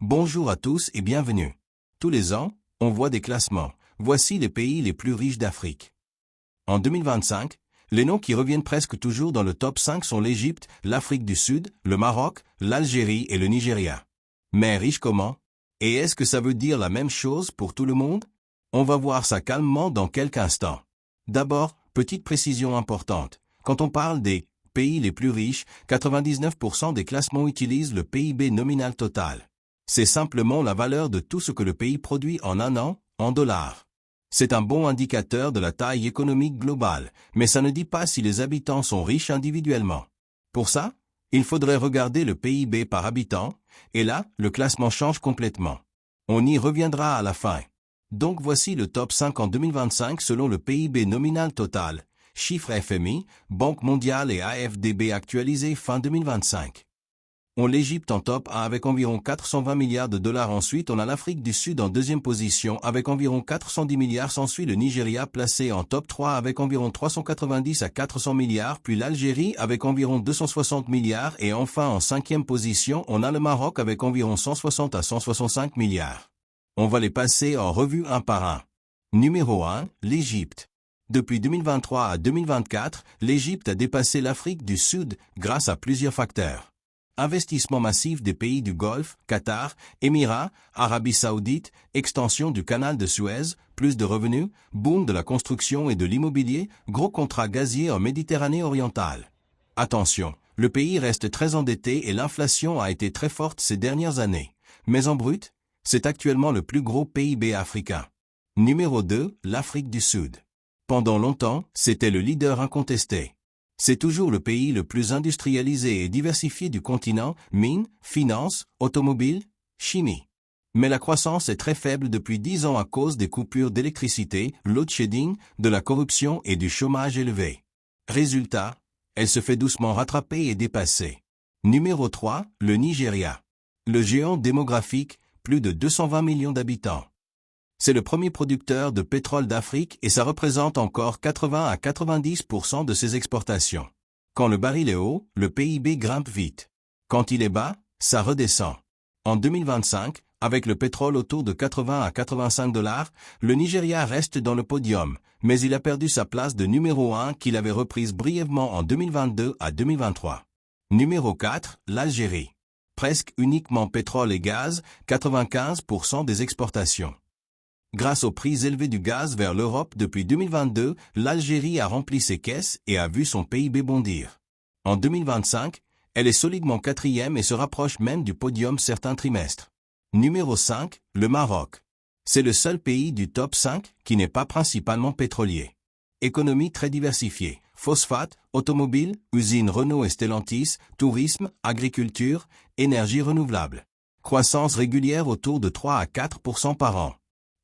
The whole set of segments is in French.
Bonjour à tous et bienvenue. Tous les ans, on voit des classements. Voici les pays les plus riches d'Afrique. En 2025, les noms qui reviennent presque toujours dans le top 5 sont l'Égypte, l'Afrique du Sud, le Maroc, l'Algérie et le Nigeria. Mais riche comment? Et est-ce que ça veut dire la même chose pour tout le monde? On va voir ça calmement dans quelques instants. D'abord, petite précision importante. Quand on parle des pays les plus riches, 99% des classements utilisent le PIB nominal total. C'est simplement la valeur de tout ce que le pays produit en un an, en dollars. C'est un bon indicateur de la taille économique globale, mais ça ne dit pas si les habitants sont riches individuellement. Pour ça, il faudrait regarder le PIB par habitant, et là, le classement change complètement. On y reviendra à la fin. Donc voici le top 5 en 2025 selon le PIB nominal total, chiffre FMI, Banque mondiale et AFDB actualisé fin 2025. On l'Égypte en top 1 avec environ 420 milliards de dollars. Ensuite, on a l'Afrique du Sud en deuxième position avec environ 410 milliards. S'ensuit le Nigeria placé en top 3 avec environ 390 à 400 milliards, puis l'Algérie avec environ 260 milliards et enfin en cinquième position, on a le Maroc avec environ 160 à 165 milliards. On va les passer en revue un par un. Numéro 1, l'Égypte. Depuis 2023 à 2024, l'Égypte a dépassé l'Afrique du Sud grâce à plusieurs facteurs. Investissement massif des pays du Golfe, Qatar, Émirats, Arabie Saoudite, extension du canal de Suez, plus de revenus, boom de la construction et de l'immobilier, gros contrats gaziers en Méditerranée orientale. Attention, le pays reste très endetté et l'inflation a été très forte ces dernières années. Mais en brut, c'est actuellement le plus gros PIB africain. Numéro 2, l'Afrique du Sud. Pendant longtemps, c'était le leader incontesté. C'est toujours le pays le plus industrialisé et diversifié du continent, mines, finances, automobiles, chimie. Mais la croissance est très faible depuis 10 ans à cause des coupures d'électricité, load shedding, de la corruption et du chômage élevé. Résultat, elle se fait doucement rattraper et dépasser. Numéro 3, le Nigeria. Le géant démographique, plus de 220 millions d'habitants. C'est le premier producteur de pétrole d'Afrique et ça représente encore 80 à 90% de ses exportations. Quand le baril est haut, le PIB grimpe vite. Quand il est bas, ça redescend. En 2025, avec le pétrole autour de 80 à 85 $, le Nigeria reste dans le podium, mais il a perdu sa place de numéro 1 qu'il avait reprise brièvement en 2022 à 2023. Numéro 4, l'Algérie. Presque uniquement pétrole et gaz, 95% des exportations. Grâce aux prix élevés du gaz vers l'Europe depuis 2022, l'Algérie a rempli ses caisses et a vu son PIB bondir. En 2025, elle est solidement quatrième et se rapproche même du podium certains trimestres. Numéro 5, le Maroc. C'est le seul pays du top 5 qui n'est pas principalement pétrolier. Économie très diversifiée, phosphate, automobile, usines Renault et Stellantis, tourisme, agriculture, énergie renouvelable. Croissance régulière autour de 3 à 4% par an.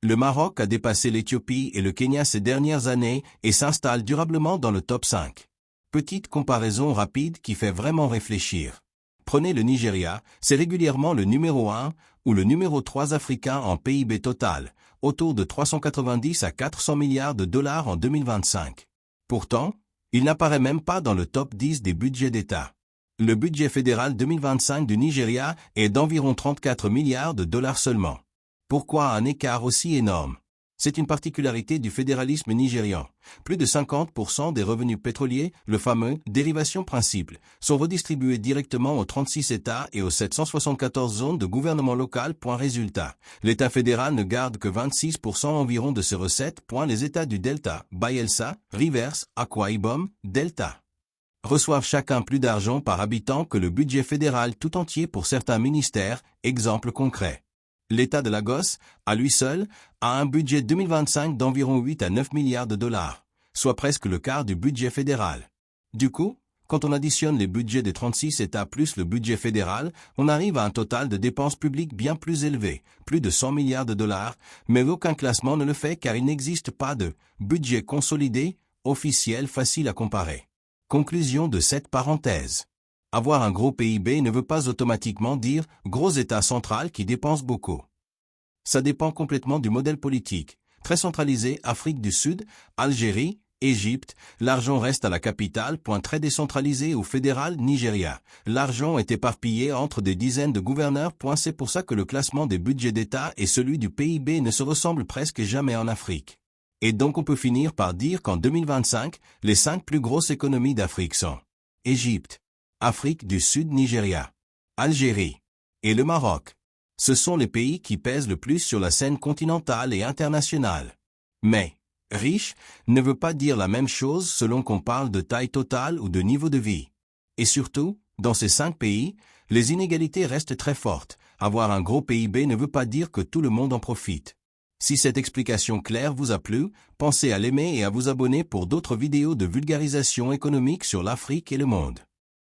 Le Maroc a dépassé l'Éthiopie et le Kenya ces dernières années et s'installe durablement dans le top 5. Petite comparaison rapide qui fait vraiment réfléchir. Prenez le Nigeria, c'est régulièrement le numéro 1 ou le numéro 3 africain en PIB total, autour de 390 à 400 milliards de dollars en 2025. Pourtant, il n'apparaît même pas dans le top 10 des budgets d'État. Le budget fédéral 2025 du Nigeria est d'environ 34 milliards de dollars seulement. Pourquoi un écart aussi énorme? C'est une particularité du fédéralisme nigérian. Plus de 50% des revenus pétroliers, le fameux « dérivation principe », sont redistribués directement aux 36 États et aux 774 zones de gouvernement local. Résultat, l'État fédéral ne garde que 26% environ de ses recettes. Les États du Delta, Bayelsa, Rivers, Akwa Ibom, Delta, reçoivent chacun plus d'argent par habitant que le budget fédéral tout entier pour certains ministères. Exemple concret. L'État de Lagos, à lui seul, a un budget 2025 d'environ 8 à 9 milliards de dollars, soit presque le quart du budget fédéral. Du coup, quand on additionne les budgets des 36 États plus le budget fédéral, on arrive à un total de dépenses publiques bien plus élevé, plus de 100 milliards de dollars, mais aucun classement ne le fait car il n'existe pas de budget consolidé, officiel facile à comparer. Conclusion de cette parenthèse. Avoir un gros PIB ne veut pas automatiquement dire gros État central qui dépense beaucoup. Ça dépend complètement du modèle politique. Très centralisé, Afrique du Sud, Algérie, Égypte, l'argent reste à la capitale. Très décentralisé ou fédéral. Nigeria, l'argent est éparpillé entre des dizaines de gouverneurs. C'est pour ça que le classement des budgets d'État et celui du PIB ne se ressemblent presque jamais en Afrique. Et donc on peut finir par dire qu'en 2025, les 5 plus grosses économies d'Afrique sont Égypte, Afrique du Sud, Nigeria, Algérie et le Maroc. Ce sont les pays qui pèsent le plus sur la scène continentale et internationale. Mais riche ne veut pas dire la même chose selon qu'on parle de taille totale ou de niveau de vie. Et surtout, dans ces 5 pays, les inégalités restent très fortes. Avoir un gros PIB ne veut pas dire que tout le monde en profite. Si cette explication claire vous a plu, pensez à l'aimer et à vous abonner pour d'autres vidéos de vulgarisation économique sur l'Afrique et le monde.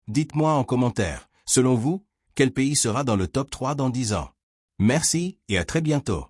Dites-moi en commentaire, selon vous, quel pays sera dans le top 3 dans 10 ans? Merci et à très bientôt.